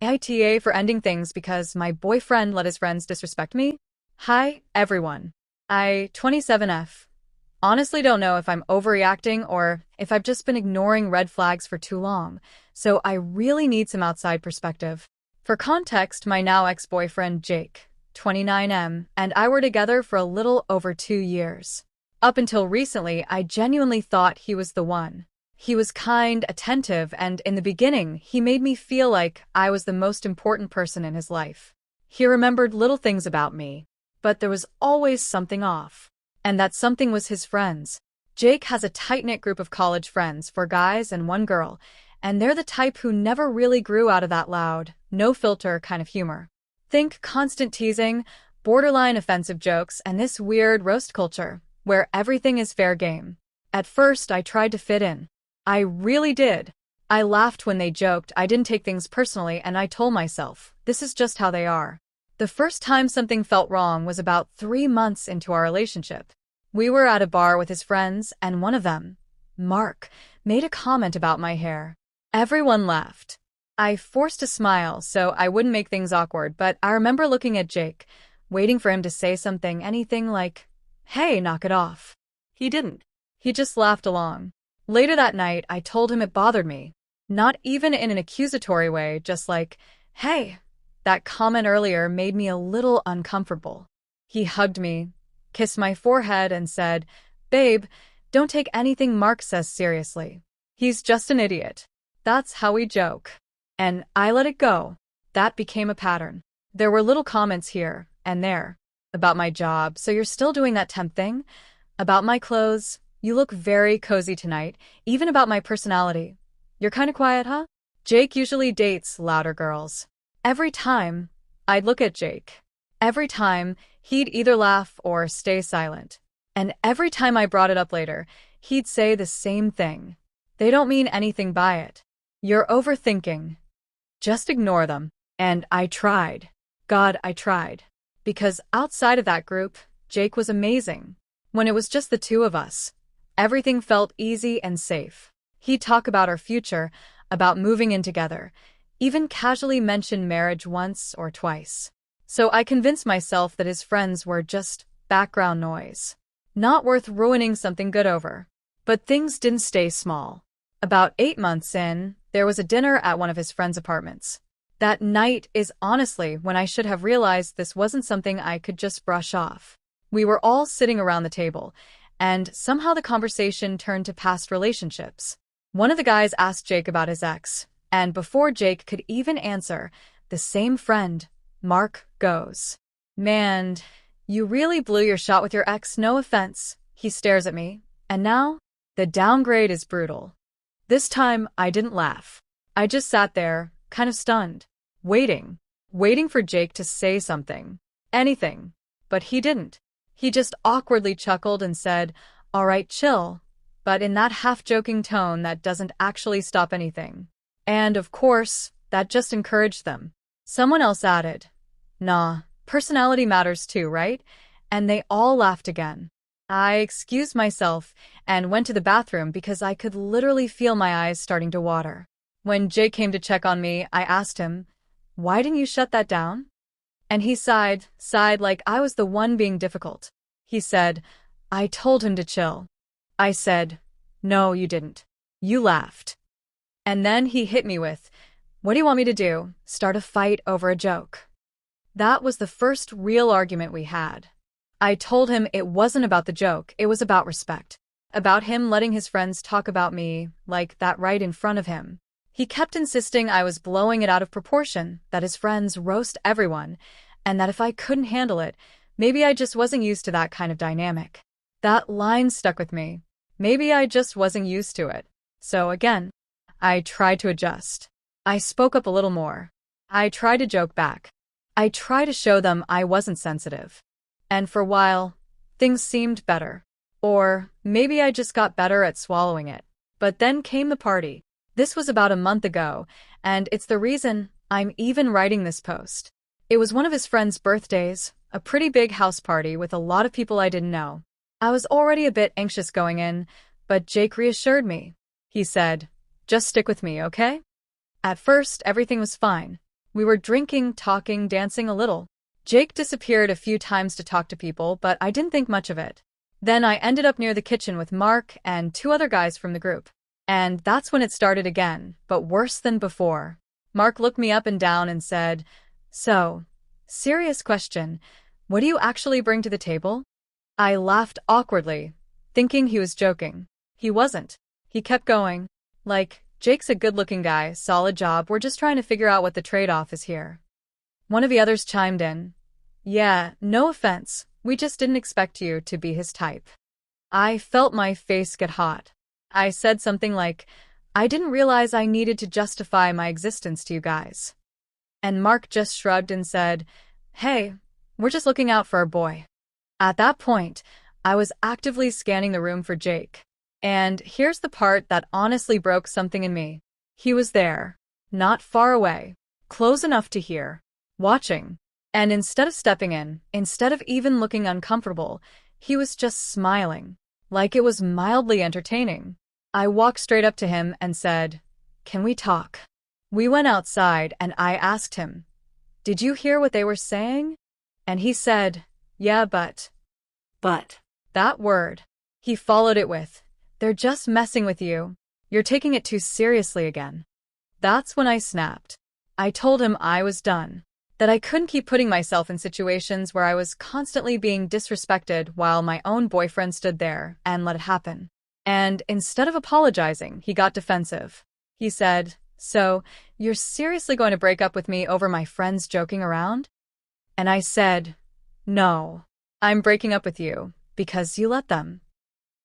AITA for ending things because my boyfriend let his friends disrespect me? Hi, everyone. 27F. Honestly don't know if I'm overreacting or if I've just been ignoring red flags for too long, so I really need some outside perspective. For context, my now ex-boyfriend Jake, 29M, and I were together for a little over 2 years. Up until recently, I genuinely thought he was the one. He was kind, attentive, and in the beginning, he made me feel like I was the most important person in his life. He remembered little things about me, but there was always something off. And that something was his friends. Jake has a tight-knit group of college friends, 4 guys and 1 girl, and they're the type who never really grew out of that loud, no-filter kind of humor. Think constant teasing, borderline offensive jokes, and this weird roast culture, where everything is fair game. At first, I tried to fit in. I really did. I laughed when they joked, I didn't take things personally, and I told myself, this is just how they are. The first time something felt wrong was about 3 months into our relationship. We were at a bar with his friends, and one of them, Mark, made a comment about my hair. Everyone laughed. I forced a smile so I wouldn't make things awkward, but I remember looking at Jake, waiting for him to say something, anything like, "Hey, knock it off." He didn't. He just laughed along. Later that night, I told him it bothered me. Not even in an accusatory way, just like, "Hey, that comment earlier made me a little uncomfortable." He hugged me, kissed my forehead, and said, "Babe, don't take anything Mark says seriously. He's just an idiot." That's how we joke. And I let it go. That became a pattern. There were little comments here and there. About my job, "So you're still doing that temp thing?" About my clothes, "You look very cozy tonight." Even about my personality, "You're kinda quiet, huh?" Jake usually dates louder girls. Every time, I'd look at Jake. Every time, he'd either laugh or stay silent. And every time I brought it up later, he'd say the same thing. "They don't mean anything by it. You're overthinking. Just ignore them." And I tried. God, I tried. Because outside of that group, Jake was amazing. When it was just the two of us, everything felt easy and safe. He'd talk about our future, about moving in together, even casually mention marriage once or twice. So I convinced myself that his friends were just background noise, not worth ruining something good over. But things didn't stay small. About 8 months in, there was a dinner at one of his friends' apartments. That night is honestly when I should have realized this wasn't something I could just brush off. We were all sitting around the table, and somehow the conversation turned to past relationships. One of the guys asked Jake about his ex, and before Jake could even answer, the same friend, Mark, goes, "Man, you really blew your shot with your ex, no offense." He stares at me, and now, the downgrade is brutal. This time, I didn't laugh. I just sat there, kind of stunned, waiting for Jake to say something, anything. But he didn't. He just awkwardly chuckled and said, "All right, chill," but in that half-joking tone that doesn't actually stop anything. And of course, that just encouraged them. Someone else added, "Nah, personality matters too, right?" And they all laughed again. I excused myself and went to the bathroom because I could literally feel my eyes starting to water. When Jake came to check on me, I asked him, "Why didn't you shut that down?" And he sighed like I was the one being difficult. He said, "I told him to chill." I said, "No, you didn't. You laughed." And then he hit me with, "What do you want me to do? Start a fight over a joke?" That was the first real argument we had. I told him it wasn't about the joke, it was about respect. About him letting his friends talk about me like that right in front of him. He kept insisting I was blowing it out of proportion, that his friends roast everyone, and that if I couldn't handle it, maybe I just wasn't used to that kind of dynamic. That line stuck with me. Maybe I just wasn't used to it. So again, I tried to adjust. I spoke up a little more. I tried to joke back. I tried to show them I wasn't sensitive. And for a while, things seemed better. Or maybe I just got better at swallowing it. But then came the party. This was about a month ago, and it's the reason I'm even writing this post. It was one of his friends' birthdays, a pretty big house party with a lot of people I didn't know. I was already a bit anxious going in, but Jake reassured me. He said, "Just stick with me, okay?" At first, everything was fine. We were drinking, talking, dancing a little. Jake disappeared a few times to talk to people, but I didn't think much of it. Then I ended up near the kitchen with Mark and two other guys from the group. And that's when it started again, but worse than before. Mark looked me up and down and said, "So, serious question, what do you actually bring to the table?" I laughed awkwardly, thinking he was joking. He wasn't. He kept going. Like, "Jake's a good-looking guy, solid job, we're just trying to figure out what the trade-off is here." One of the others chimed in. "Yeah, no offense, we just didn't expect you to be his type." I felt my face get hot. I said something like, "I didn't realize I needed to justify my existence to you guys." And Mark just shrugged and said, "Hey, we're just looking out for our boy." At that point, I was actively scanning the room for Jake. And here's the part that honestly broke something in me. He was there, not far away, close enough to hear, watching. And instead of stepping in, instead of even looking uncomfortable, he was just smiling, like it was mildly entertaining. I walked straight up to him and said, "Can we talk?" We went outside and I asked him, "Did you hear what they were saying?" And he said, "Yeah, but." That word. He followed it with, "They're just messing with you. You're taking it too seriously again." That's when I snapped. I told him I was done. That I couldn't keep putting myself in situations where I was constantly being disrespected while my own boyfriend stood there and let it happen. And instead of apologizing, he got defensive. He said, "So, you're seriously going to break up with me over my friends joking around?" And I said, "No, I'm breaking up with you because you let them."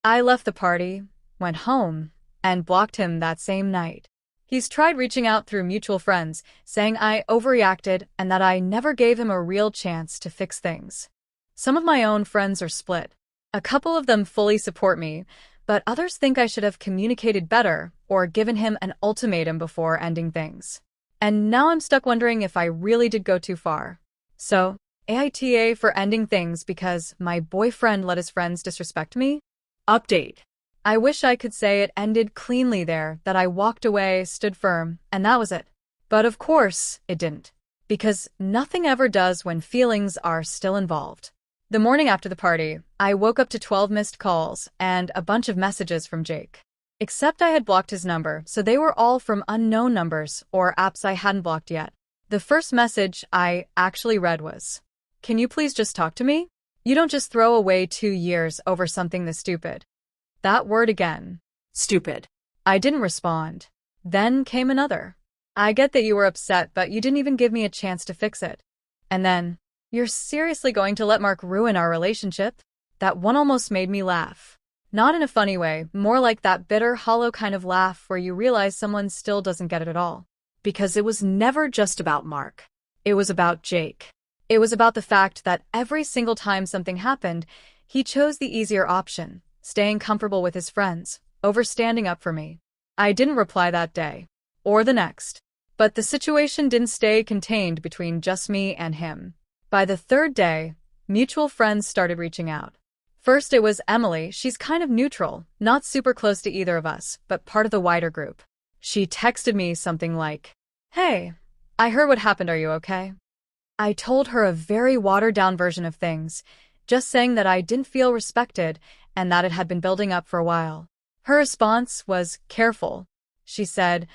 I left the party, went home, and blocked him that same night. He's tried reaching out through mutual friends, saying I overreacted and that I never gave him a real chance to fix things. Some of my own friends are split. A couple of them fully support me, but others think I should have communicated better or given him an ultimatum before ending things. And now I'm stuck wondering if I really did go too far. So, AITA for ending things because my boyfriend let his friends disrespect me? Update. I wish I could say it ended cleanly there, that I walked away, stood firm, and that was it. But of course, it didn't. Because nothing ever does when feelings are still involved. The morning after the party, I woke up to 12 missed calls and a bunch of messages from Jake. Except I had blocked his number, so they were all from unknown numbers or apps I hadn't blocked yet. The first message I actually read was, "Can you please just talk to me? You don't just throw away 2 years over something this stupid." That word again. Stupid. I didn't respond. Then came another. "I get that you were upset, but you didn't even give me a chance to fix it." And then, "You're seriously going to let Mark ruin our relationship?" That one almost made me laugh. Not in a funny way, more like that bitter, hollow kind of laugh where you realize someone still doesn't get it at all. Because it was never just about Mark. It was about Jake. It was about the fact that every single time something happened, he chose the easier option, staying comfortable with his friends, over standing up for me. I didn't reply that day, or the next. But the situation didn't stay contained between just me and him. By the third day, mutual friends started reaching out. First it was Emily. She's kind of neutral, not super close to either of us, but part of the wider group. She texted me something like, "Hey, I heard what happened, are you okay?" I told her a very watered-down version of things, just saying that I didn't feel respected and that it had been building up for a while. Her response was careful. She said,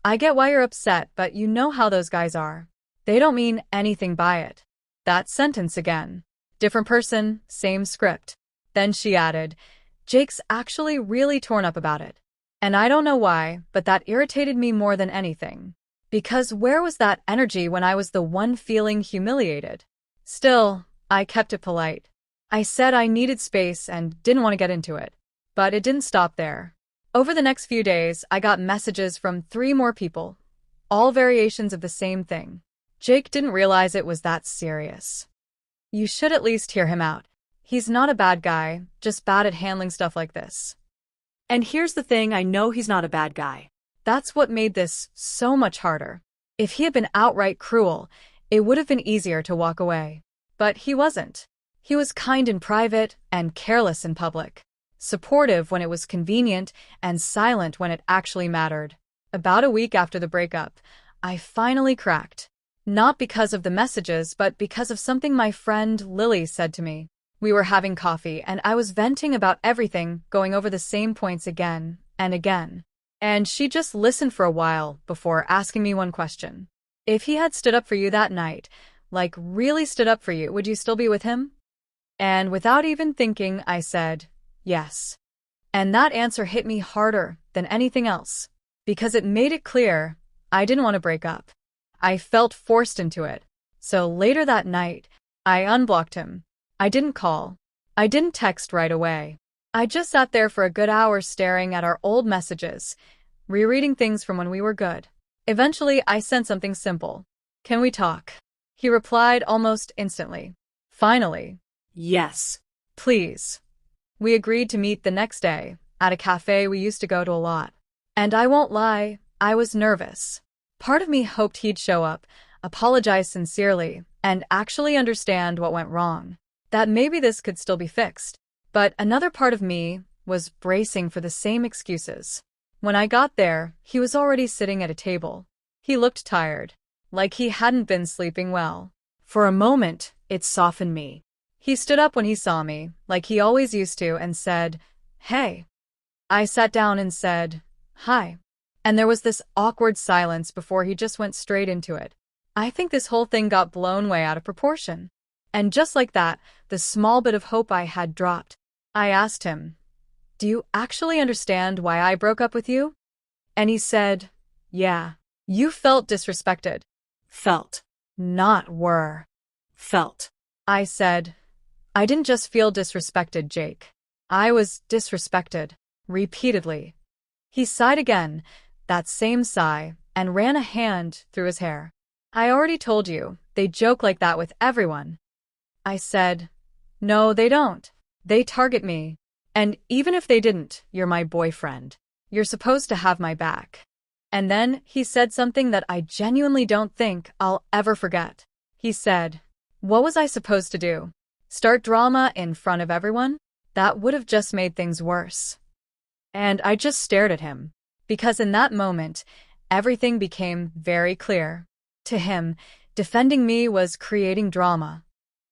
"I get why you're upset, but you know how those guys are. They don't mean anything by it." That sentence again. Different person, same script. Then she added, "Jake's actually really torn up about it." And I don't know why, but that irritated me more than anything. Because where was that energy when I was the one feeling humiliated? Still, I kept it polite. I said I needed space and didn't want to get into it. But it didn't stop there. Over the next few days, I got messages from 3 more people, all variations of the same thing. Jake didn't realize it was that serious. You should at least hear him out. He's not a bad guy, just bad at handling stuff like this. And here's the thing, I know he's not a bad guy. That's what made this so much harder. If he had been outright cruel, it would have been easier to walk away. But he wasn't. He was kind in private and careless in public. Supportive when it was convenient and silent when it actually mattered. About a week after the breakup, I finally cracked. Not because of the messages, but because of something my friend Lily said to me. We were having coffee, and I was venting about everything, going over the same points again and again. And she just listened for a while before asking me one question. If he had stood up for you that night, like really stood up for you, would you still be with him? And without even thinking, I said, yes. And that answer hit me harder than anything else, because it made it clear I didn't want to break up. I felt forced into it. So later that night, I unblocked him. I didn't call. I didn't text right away. I just sat there for a good hour staring at our old messages, rereading things from when we were good. Eventually, I sent something simple. Can we talk? He replied almost instantly. Finally. Yes. Please. We agreed to meet the next day, at a cafe we used to go to a lot. And I won't lie, I was nervous. Part of me hoped he'd show up, apologize sincerely, and actually understand what went wrong. That maybe this could still be fixed. But another part of me was bracing for the same excuses. When I got there, he was already sitting at a table. He looked tired, like he hadn't been sleeping well. For a moment, it softened me. He stood up when he saw me, like he always used to, and said, "Hey." I sat down and said, "Hi." And there was this awkward silence before he just went straight into it. I think this whole thing got blown way out of proportion. And just like that, the small bit of hope I had dropped. I asked him, "Do you actually understand why I broke up with you?" And he said, "Yeah. You felt disrespected." Felt. Not were. Felt. I said, "I didn't just feel disrespected, Jake. I was disrespected. Repeatedly." He sighed again, that same sigh, and ran a hand through his hair. "I already told you, they joke like that with everyone." I said, "No, they don't. They target me. And even if they didn't, you're my boyfriend. You're supposed to have my back." And then he said something that I genuinely don't think I'll ever forget. He said, "What was I supposed to do? Start drama in front of everyone? That would have just made things worse." And I just stared at him, because in that moment, everything became very clear. To him, defending me was creating drama.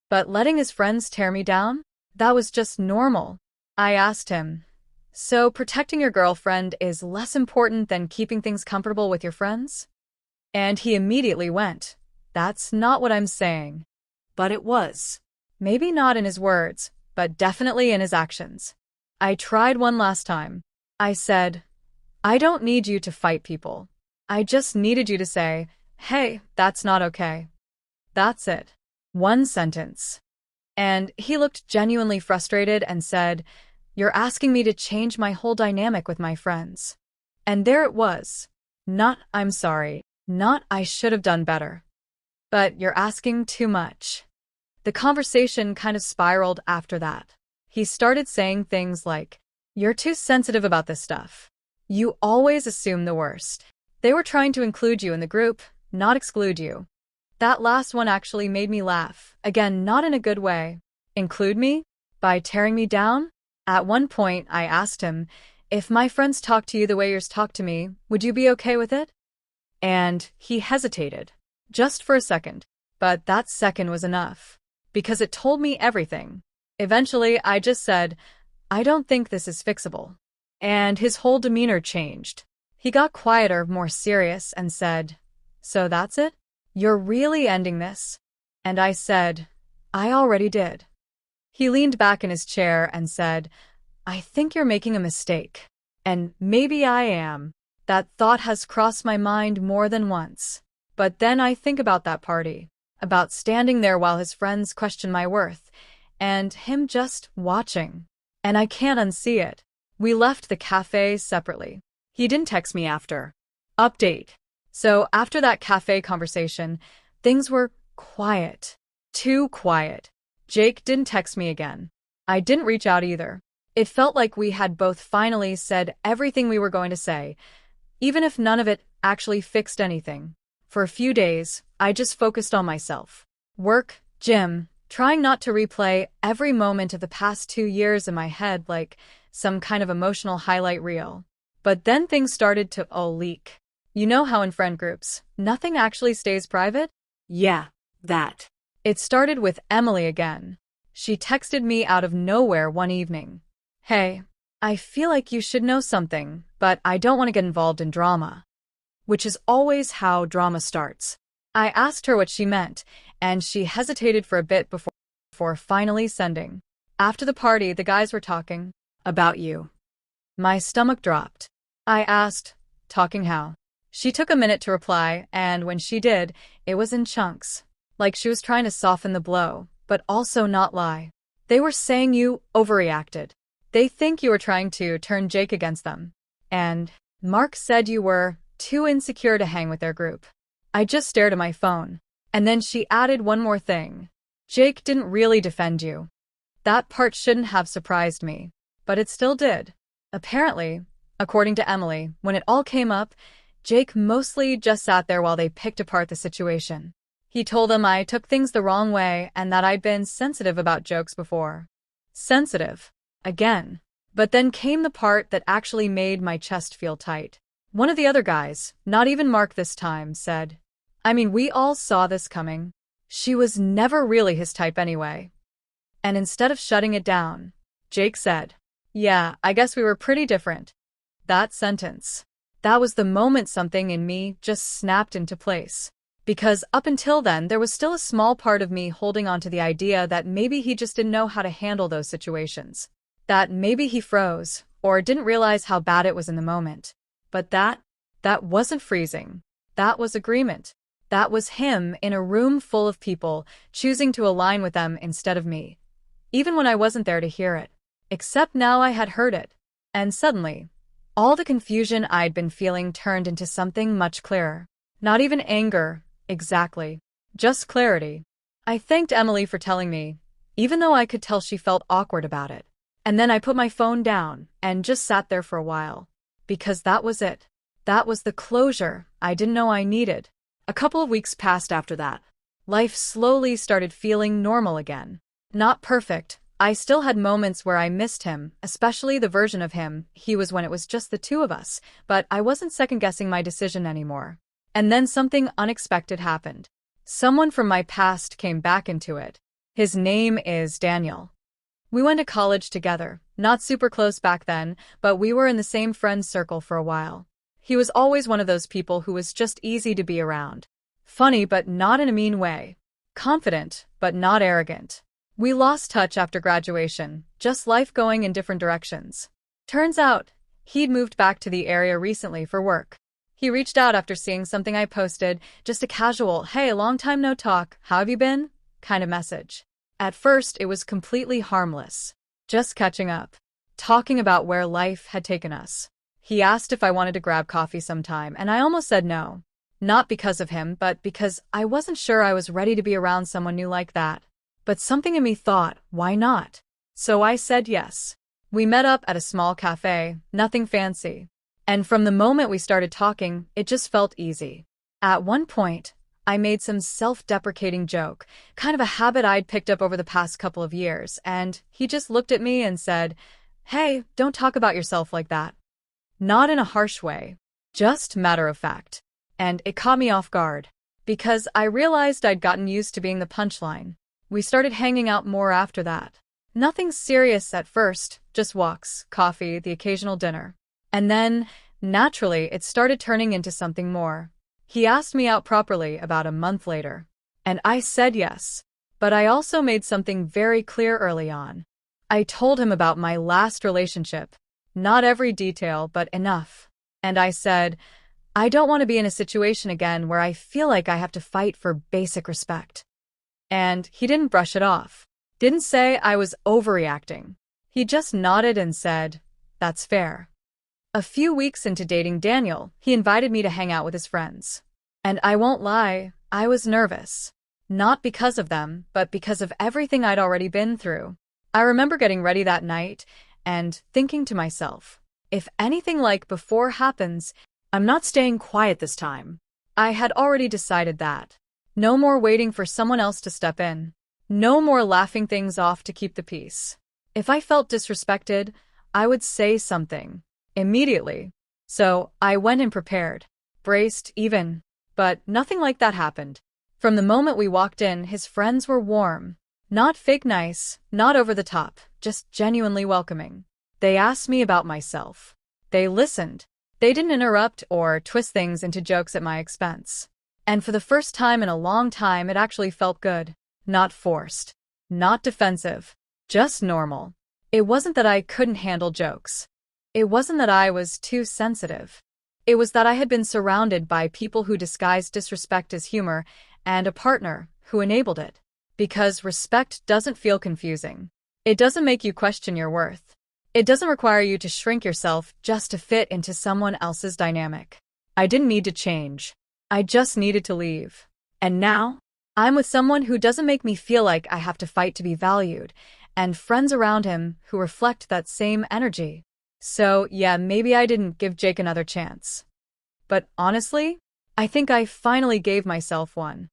But letting his friends tear me down? That was just normal. I asked him, "So protecting your girlfriend is less important than keeping things comfortable with your friends?" And he immediately went, "That's not what I'm saying." But it was. Maybe not in his words, but definitely in his actions. I tried one last time. I said, "I don't need you to fight people. I just needed you to say, 'Hey, that's not okay.' That's it." One sentence. And he looked genuinely frustrated and said, "You're asking me to change my whole dynamic with my friends." And there it was. Not, "I'm sorry," not, "I should have done better," but, "You're asking too much." The conversation kind of spiraled after that. He started saying things like, "You're too sensitive about this stuff. You always assume the worst." They were trying to include you in the group, not exclude you. That last one actually made me laugh, again, not in a good way. Include me? By tearing me down? At one point, I asked him, "If my friends talk to you the way yours talk to me, would you be okay with it?" And he hesitated, just for a second. But that second was enough, because it told me everything. Eventually, I just said, "I don't think this is fixable." And his whole demeanor changed. He got quieter, more serious, and said, "So that's it? You're really ending this?" And I said, "I already did." He leaned back in his chair and said, "I think you're making a mistake." And maybe I am. That thought has crossed my mind more than once. But then I think about that party, about standing there while his friends question my worth, and him just watching. And I can't unsee it. We left the cafe separately. He didn't text me after. Update. So after that cafe conversation, things were quiet. Too quiet. Jake didn't text me again. I didn't reach out either. It felt like we had both finally said everything we were going to say, even if none of it actually fixed anything. For a few days, I just focused on myself. Work, gym, trying not to replay every moment of the past 2 years in my head like some kind of emotional highlight reel. But then things started to leak. You know how in friend groups, nothing actually stays private? Yeah, that. It started with Emily again. She texted me out of nowhere one evening. Hey, I feel like you should know something, but I don't want to get involved in drama. Which is always how drama starts. I asked her what she meant, and she hesitated for a bit before finally sending. After the party, the guys were talking about you. My stomach dropped. I asked, talking how? She took a minute to reply, and when she did, it was in chunks. Like she was trying to soften the blow, but also not lie. They were saying you overreacted. They think you were trying to turn Jake against them. And Mark said you were too insecure to hang with their group. I just stared at my phone. And then she added one more thing. Jake didn't really defend you. That part shouldn't have surprised me, but it still did. Apparently, according to Emily, when it all came up, Jake mostly just sat there while they picked apart the situation. He told them I took things the wrong way and that I'd been sensitive about jokes before. Sensitive. Again. But then came the part that actually made my chest feel tight. One of the other guys, not even Mark this time, said, I mean, we all saw this coming. She was never really his type anyway. And instead of shutting it down, Jake said, yeah, I guess we were pretty different. That sentence. That was the moment something in me just snapped into place. Because up until then, there was still a small part of me holding on to the idea that maybe he just didn't know how to handle those situations. That maybe he froze, or didn't realize how bad it was in the moment. But that wasn't freezing. That was agreement. That was him in a room full of people, choosing to align with them instead of me. Even when I wasn't there to hear it. Except now I had heard it. And suddenly, all the confusion I'd been feeling turned into something much clearer. Not even anger, exactly. Just clarity. I thanked Emily for telling me, even though I could tell she felt awkward about it. And then I put my phone down and just sat there for a while. Because that was it. That was the closure I didn't know I needed. A couple of weeks passed after that. Life slowly started feeling normal again. Not perfect. I still had moments where I missed him, especially the version of him he was when it was just the two of us, but I wasn't second-guessing my decision anymore. And then something unexpected happened. Someone from my past came back into it. His name is Daniel. We went to college together, not super close back then, but we were in the same friend circle for a while. He was always one of those people who was just easy to be around. Funny, but not in a mean way. Confident, but not arrogant. We lost touch after graduation, just life going in different directions. Turns out, he'd moved back to the area recently for work. He reached out after seeing something I posted, just a casual, hey, long time no talk, how have you been? Kind of message. At first, it was completely harmless. Just catching up. Talking about where life had taken us. He asked if I wanted to grab coffee sometime, and I almost said no. Not because of him, but because I wasn't sure I was ready to be around someone new like that. But something in me thought, why not? So I said yes. We met up at a small cafe, nothing fancy. And from the moment we started talking, it just felt easy. At one point, I made some self-deprecating joke, kind of a habit I'd picked up over the past couple of years, and he just looked at me and said, hey, don't talk about yourself like that. Not in a harsh way, just matter of fact. And it caught me off guard, because I realized I'd gotten used to being the punchline. We started hanging out more after that. Nothing serious at first, just walks, coffee, the occasional dinner. And then, naturally, it started turning into something more. He asked me out properly about a month later. And I said yes. But I also made something very clear early on. I told him about my last relationship. Not every detail, but enough. And I said, I don't want to be in a situation again where I feel like I have to fight for basic respect. And he didn't brush it off. Didn't say I was overreacting. He just nodded and said, that's fair. A few weeks into dating Daniel, he invited me to hang out with his friends. And I won't lie, I was nervous. Not because of them, but because of everything I'd already been through. I remember getting ready that night and thinking to myself, if anything like before happens, I'm not staying quiet this time. I had already decided that. No more waiting for someone else to step in. No more laughing things off to keep the peace. If I felt disrespected, I would say something. Immediately. So I went in prepared. Braced, even. But nothing like that happened. From the moment we walked in, his friends were warm. Not fake nice, not over the top, just genuinely welcoming. They asked me about myself. They listened. They didn't interrupt or twist things into jokes at my expense. And for the first time in a long time, it actually felt good. Not forced. Not defensive. Just normal. It wasn't that I couldn't handle jokes. It wasn't that I was too sensitive. It was that I had been surrounded by people who disguised disrespect as humor and a partner who enabled it. Because respect doesn't feel confusing. It doesn't make you question your worth. It doesn't require you to shrink yourself just to fit into someone else's dynamic. I didn't need to change. I just needed to leave. And now, I'm with someone who doesn't make me feel like I have to fight to be valued, and friends around him who reflect that same energy. So, yeah, maybe I didn't give Jake another chance. But honestly, I think I finally gave myself one.